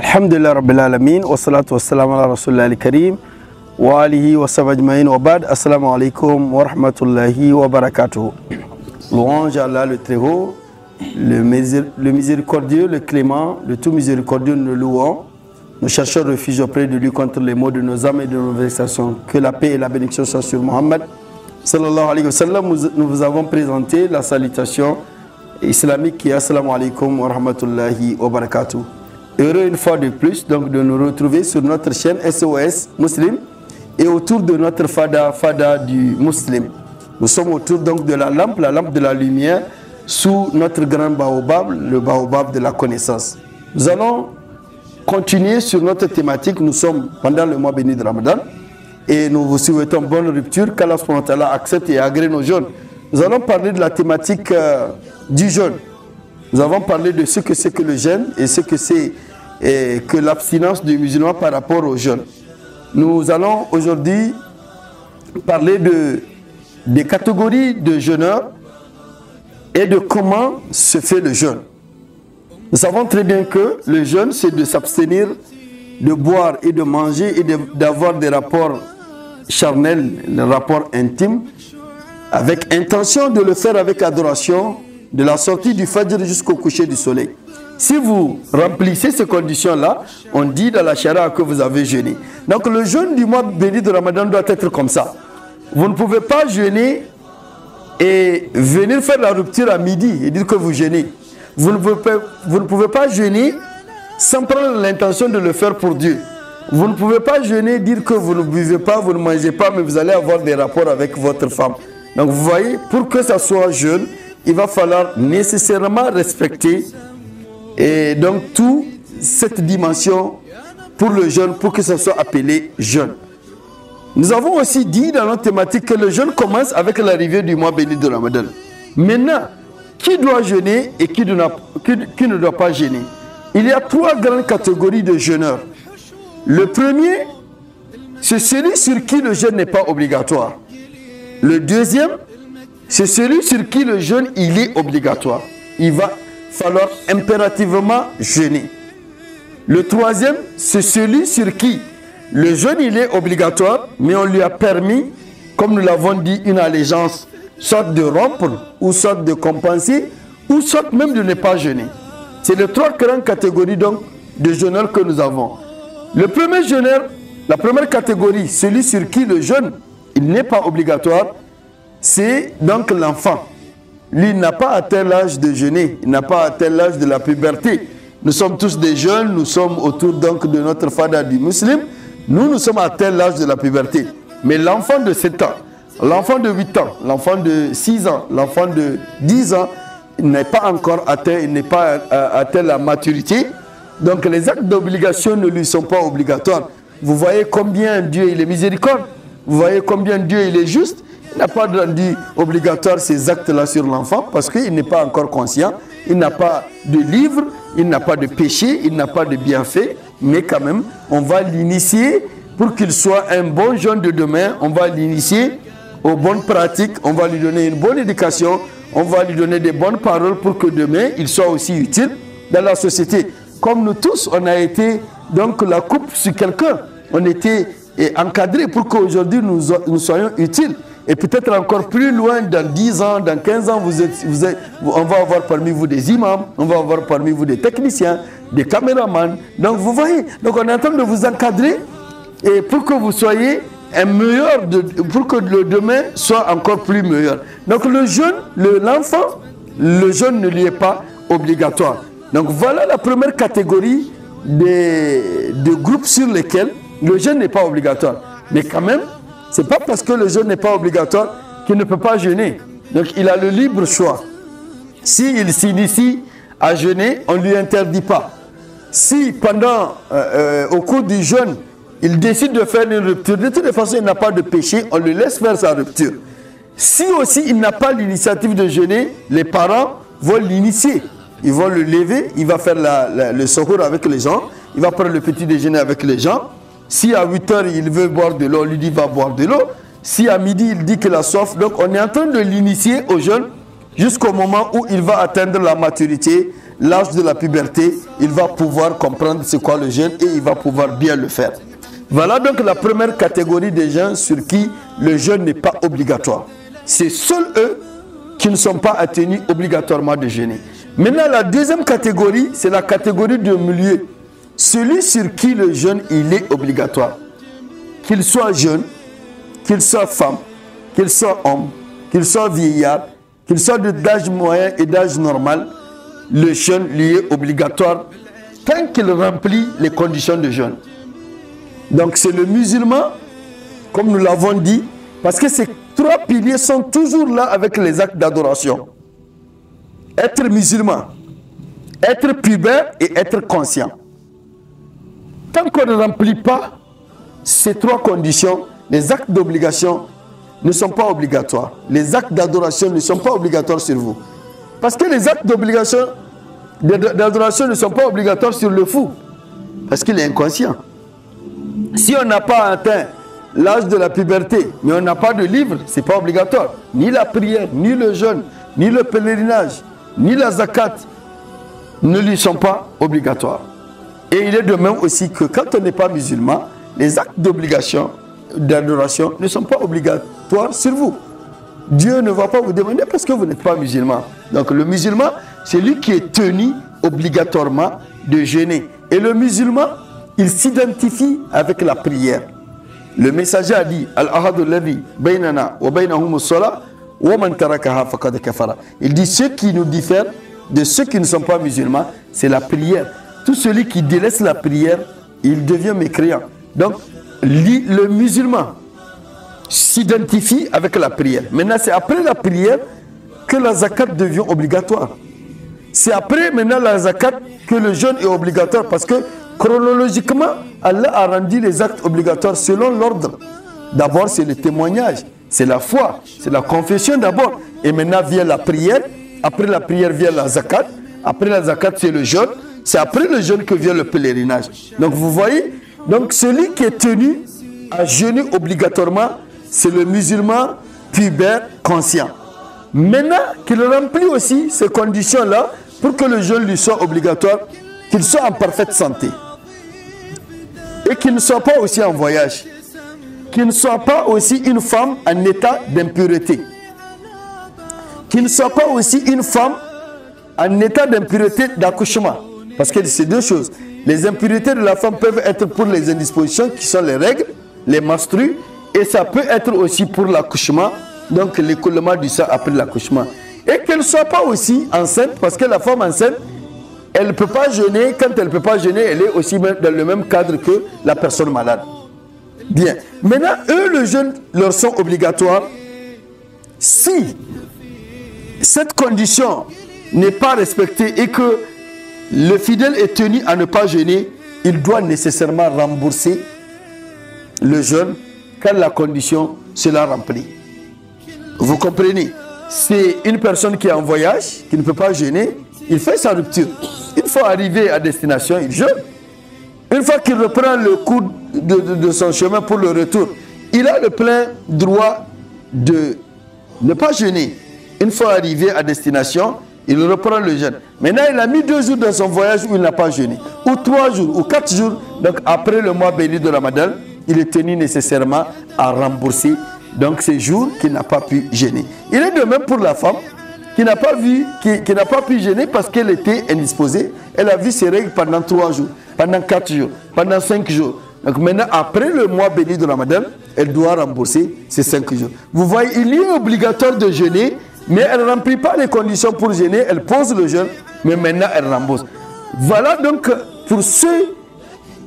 Alhamdulillah Rabbil Alamin, wa salatu wa salam ala Rasulullah al-Karim, wa alihi wa savajmaïn wa bad, assalamu alaikum wa rahmatullahi wa barakatuh. Louange à Allah le Très-Haut, le miséricordieux, le clément, le tout miséricordieux, nous le louons. Nous cherchons refuge auprès de lui contre les maux de nos âmes et de nos vexations. Que la paix et la bénédiction soient sur Muhammad. Sallallahu alayhi wa sallam, nous vous avons présenté la salutation islamique qui est assalamu alaikum wa rahmatullahi wa barakatuh. Heureux une fois de plus donc de nous retrouver sur notre chaîne SOS Muslim et autour de notre Fada du Muslim. Nous sommes autour donc de la lampe de la lumière sous notre grand baobab, le baobab de la connaissance. Nous allons continuer sur notre thématique. Nous sommes pendant le mois béni de Ramadan et nous vous souhaitons bonne rupture, qu'Allah subhanahu wa ta'ala accepte et agrée nos jeûnes. Nous allons parler de la thématique du jeûne. Nous avons parlé de ce que c'est que le jeûne et ce que c'est que l'abstinence du musulman par rapport au jeûne. Nous allons aujourd'hui parler des catégories de jeûneurs et de comment se fait le jeûne. Nous savons très bien que le jeûne, c'est de s'abstenir de boire et de manger et d'avoir des rapports charnels, des rapports intimes, avec intention de le faire avec adoration, de la sortie du Fajr jusqu'au coucher du soleil. Si vous remplissez ces conditions-là, on dit dans la charia que vous avez jeûné. Donc le jeûne du mois béni de Ramadan doit être comme ça. Vous ne pouvez pas jeûner et venir faire la rupture à midi et dire que vous jeûnez. Vous ne pouvez pas jeûner sans prendre l'intention de le faire pour Dieu. Vous ne pouvez pas jeûner et dire que vous ne buvez pas, vous ne mangez pas, mais vous allez avoir des rapports avec votre femme. Donc vous voyez, pour que ça soit jeûne, il va falloir nécessairement respecter et donc toute cette dimension pour le jeûne, pour que ça soit appelé jeûne. Nous avons aussi dit dans notre thématique que le jeûne commence avec l'arrivée du mois béni de Ramadan. Maintenant, qui doit jeûner et qui ne doit pas jeûner? Il y a trois grandes catégories de jeûneurs. Le premier, c'est celui sur qui le jeûne n'est pas obligatoire. Le deuxième, c'est celui sur qui le jeûne il est obligatoire. Il va falloir impérativement jeûner. Le troisième, c'est celui sur qui le jeûne il est obligatoire, mais on lui a permis, comme nous l'avons dit, une allégeance, soit de rompre, ou soit de compenser, ou soit même de ne pas jeûner. C'est les trois grandes catégories donc de jeûneurs que nous avons. Le premier jeûneur, la première catégorie, celui sur qui le jeûne il n'est pas obligatoire, c'est donc l'enfant. Lui, il n'a pas atteint l'âge de jeûner, il n'a pas atteint l'âge de la puberté. Nous sommes tous des jeunes, nous sommes autour donc de notre Fada du Muslim. Nous sommes atteints l'âge de la puberté. Mais l'enfant de 7 ans, l'enfant de 8 ans, l'enfant de 6 ans, l'enfant de 10 ans, il n'est pas encore atteint, il n'est pas atteint la maturité. Donc les actes d'obligation ne lui sont pas obligatoires. Vous voyez combien Dieu il est miséricorde. Vous voyez combien Dieu il est juste. Il n'a pas rendu obligatoire ces actes-là sur l'enfant parce qu'il n'est pas encore conscient. Il n'a pas de livre, il n'a pas de péché, il n'a pas de bienfait. Mais quand même, on va l'initier pour qu'il soit un bon jeune de demain. On va l'initier aux bonnes pratiques. On va lui donner une bonne éducation. On va lui donner des bonnes paroles pour que demain, il soit aussi utile dans la société. Comme nous tous, on a été donc la coupe sur quelqu'un. On était encadrés pour qu'aujourd'hui nous soyons utiles. Et peut-être encore plus loin, dans 10 ans, dans 15 ans, on va avoir parmi vous des imams, on va avoir parmi vous des techniciens, des caméramans. Donc vous voyez, donc on est en train de vous encadrer et pour que vous soyez un meilleur, pour que le demain soit encore plus meilleur. Donc le jeûne, l'enfant, le jeûne ne lui est pas obligatoire. Donc voilà la première catégorie de groupes sur lesquels le jeûne n'est pas obligatoire. Mais quand même, ce n'est pas parce que le jeûne n'est pas obligatoire qu'il ne peut pas jeûner. Donc il a le libre choix. S'il s'initie à jeûner, on ne lui interdit pas. Si au cours du jeûne, il décide de faire une rupture, de toute façon il n'a pas de péché, on le laisse faire sa rupture. Si aussi il n'a pas l'initiative de jeûner, les parents vont l'initier. Ils vont le lever, il va faire le secours avec les gens, il va prendre le petit déjeuner avec les gens. Si à 8 h il veut boire de l'eau, on lui dit va boire de l'eau. Si à midi il dit qu'il a soif, donc on est en train de l'initier au jeûne jusqu'au moment où il va atteindre la maturité l'âge de la puberté, il va pouvoir comprendre c'est quoi le jeûne et il va pouvoir bien le faire. Voilà donc la première catégorie des gens sur qui le jeûne n'est pas obligatoire. C'est seuls eux qui ne sont pas tenus obligatoirement de jeûner. Maintenant, la deuxième catégorie, c'est la catégorie de milieu. Celui sur qui le jeûne, il est obligatoire. Qu'il soit jeune, qu'il soit femme, qu'il soit homme, qu'il soit vieillard, qu'il soit d'âge moyen et d'âge normal, le jeûne lui est obligatoire tant qu'il remplit les conditions de jeûne. Donc c'est le musulman, comme nous l'avons dit, parce que ces trois piliers sont toujours là avec les actes d'adoration. Être musulman, être pubère et être conscient. Tant qu'on ne remplit pas ces trois conditions, les actes d'obligation ne sont pas obligatoires. Les actes d'adoration ne sont pas obligatoires sur vous. Parce que les actes d'adoration ne sont pas obligatoires sur le fou. Parce qu'il est inconscient. Si on n'a pas atteint l'âge de la puberté, mais on n'a pas de livre, ce n'est pas obligatoire. Ni la prière, ni le jeûne, ni le pèlerinage, ni la zakat ne lui sont pas obligatoires. Et il est de même aussi que quand on n'est pas musulman, les actes d'obligation, d'adoration ne sont pas obligatoires sur vous. Dieu ne va pas vous demander parce que vous n'êtes pas musulman. Donc le musulman, c'est lui qui est tenu obligatoirement de jeûner. Et le musulman, il s'identifie avec la prière. Le messager a dit Al-ahadu alladhi baynana wa baynahum as-salah wa man tarakaha faqad kafara. Il dit ce qui nous diffère de ceux qui ne sont pas musulmans, c'est la prière. Tout celui qui délaisse la prière, il devient mécréant. Donc le musulman s'identifie avec la prière. Maintenant, c'est après la prière que la zakat devient obligatoire. C'est après maintenant la zakat que le jeûne est obligatoire parce que chronologiquement, Allah a rendu les actes obligatoires selon l'ordre. D'abord, c'est le témoignage, c'est la foi, c'est la confession d'abord. Et maintenant vient la prière. Après la prière vient la zakat. Après la zakat, c'est le jeûne. C'est après le jeûne que vient le pèlerinage. Donc vous voyez, donc celui qui est tenu à jeûner obligatoirement, c'est le musulman pubère conscient. Maintenant qu'il remplit aussi ces conditions-là pour que le jeûne lui soit obligatoire, qu'il soit en parfaite santé. Et qu'il ne soit pas aussi en voyage. Qu'il ne soit pas aussi une femme en état d'impureté. Qu'il ne soit pas aussi une femme en état d'impureté d'accouchement. Parce que c'est deux choses. Les impuretés de la femme peuvent être pour les indispositions qui sont les règles, les menstrues, et ça peut être aussi pour l'accouchement, donc l'écoulement du sang après l'accouchement. Et qu'elle ne soit pas aussi enceinte, parce que la femme enceinte, elle ne peut pas jeûner. Quand elle ne peut pas jeûner, elle est aussi dans le même cadre que la personne malade. Bien. Maintenant, eux, le jeûne leur sont obligatoires. Si cette condition n'est pas respectée et que le fidèle est tenu à ne pas jeûner, il doit nécessairement rembourser le jeûne quand la condition sera remplie. Vous comprenez? C'est une personne qui est en voyage, qui ne peut pas jeûner, il fait sa rupture. Une fois arrivé à destination, il jeûne. Une fois qu'il reprend le cours de son chemin pour le retour, il a le plein droit de ne pas jeûner. Une fois arrivé à destination, il reprend le jeûne. Maintenant, il a mis 2 jours dans son voyage où il n'a pas jeûné. Ou 3 jours, ou 4 jours. Donc, après le mois béni de Ramadan, il est tenu nécessairement à rembourser donc ces jours qu'il n'a pas pu jeûner. Il est de même pour la femme qui n'a pas pu jeûner parce qu'elle était indisposée. Elle a vu ses règles pendant 3 jours, pendant 4 jours, pendant 5 jours. Donc maintenant, après le mois béni de Ramadan, elle doit rembourser ces 5 jours. Vous voyez, il est obligatoire de jeûner, mais elle ne remplit pas les conditions pour jeûner. Elle pose le jeûne, mais maintenant elle rembourse. Voilà donc pour ceux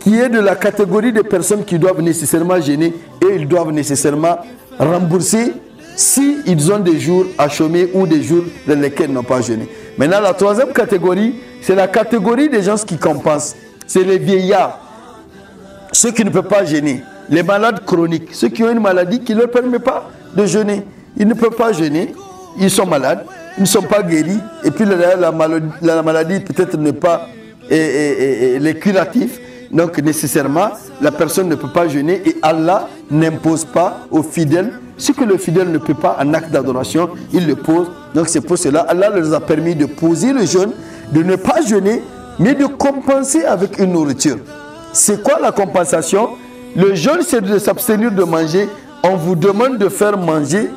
qui est de la catégorie des personnes qui doivent nécessairement jeûner et ils doivent nécessairement rembourser si ils ont des jours à chômer ou des jours dans lesquels ils n'ont pas jeûné. Maintenant, la troisième catégorie, c'est la catégorie des gens qui compensent. C'est les vieillards, ceux qui ne peuvent pas jeûner, les malades chroniques, ceux qui ont une maladie qui ne leur permet pas de jeûner. Ils ne peuvent pas jeûner, ils sont malades, ils ne sont pas guéris, et puis la maladie peut-être n'est pas les curatifs. Donc nécessairement, la personne ne peut pas jeûner et Allah n'impose pas aux fidèles ce que le fidèle ne peut pas en acte d'adoration, il le pose. Donc c'est pour cela Allah leur a permis de poser le jeûne de ne pas jeûner, mais de compenser avec une nourriture. C'est quoi la compensation? Le jeûne, c'est de s'abstenir de manger. On vous demande de faire manger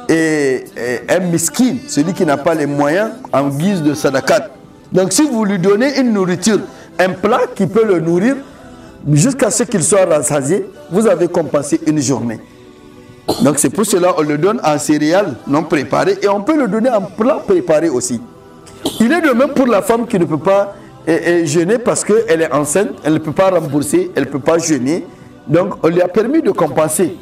un miskin, celui qui n'a pas les moyens, en guise de sadakat. Donc si vous lui donnez une nourriture, un plat qui peut le nourrir, jusqu'à ce qu'il soit rassasié, vous avez compensé une journée. Donc c'est pour cela qu'on le donne en céréales non préparées et on peut le donner en plat préparé aussi. Il est de même pour la femme qui ne peut pas jeûner parce qu'elle est enceinte, elle ne peut pas rembourser, elle ne peut pas jeûner. Donc on lui a permis de compenser.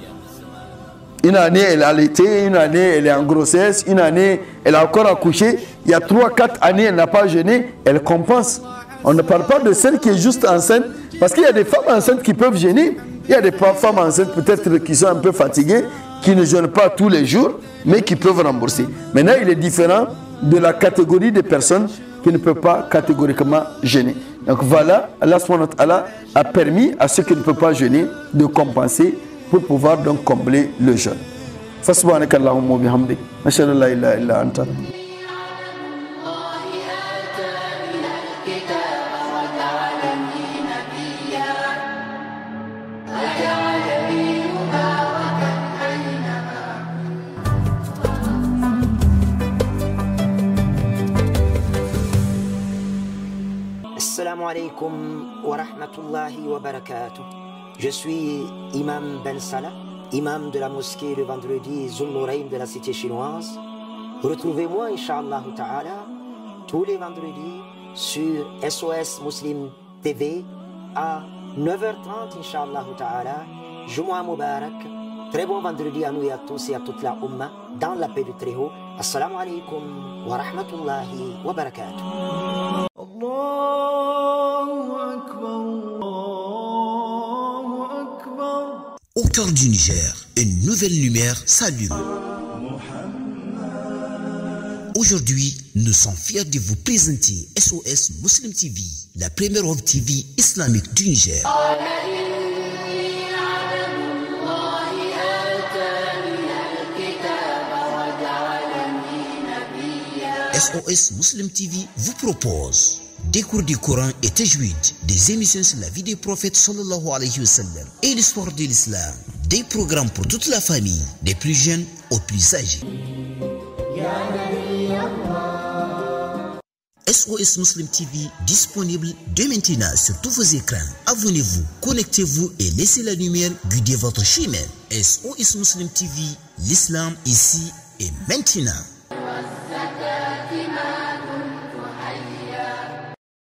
Une année elle a allaité, une année elle est en grossesse, une année elle a encore accouché. Il y a 3-4 années elle n'a pas jeûné, elle compense. On ne parle pas de celle qui est juste enceinte, parce qu'il y a des femmes enceintes qui peuvent jeûner. Il y a des femmes enceintes peut-être qui sont un peu fatiguées, qui ne jeûnent pas tous les jours, mais qui peuvent rembourser. Maintenant, il est différent de la catégorie des personnes qui ne peuvent pas catégoriquement jeûner. Donc voilà, Allah subhanahu wa ta'ala a permis à ceux qui ne peuvent pas jeûner de compenser pour pouvoir donc combler le jeûne. Fasubhanaka Allahumma wa bihamdik, ashhadu an la ilaha illa anta. Assalamu alaikum wa rahmatullahi wa barakatuh. Je suis Imam Ben Salah, imam de la mosquée le vendredi Zul Nourayn de la cité chinoise. Retrouvez-moi, Inch'Allah Ta'ala, tous les vendredis sur SOS Muslim TV à 9h30, Inch'Allah Ta'ala. Jumu'ah Mubarak. Très bon vendredi à nous et à tous et à toute la Ummah dans la paix du Très-Haut. Assalamu alaikum wa rahmatullahi wa barakatuh. Au cœur du Niger, une nouvelle lumière s'allume. Aujourd'hui, nous sommes fiers de vous présenter SOS Muslim TV, la première web TV islamique du Niger. SOS Muslim TV vous propose des cours du Coran et tajwid, des émissions sur la vie des prophètes sallallahu alayhi wa sallam et l'histoire de l'islam, des programmes pour toute la famille, des plus jeunes aux plus âgés. SOS Muslim TV disponible dès maintenant sur tous vos écrans. Abonnez-vous, connectez-vous et laissez la lumière guider votre chemin. SOS Muslim TV, l'islam ici et maintenant.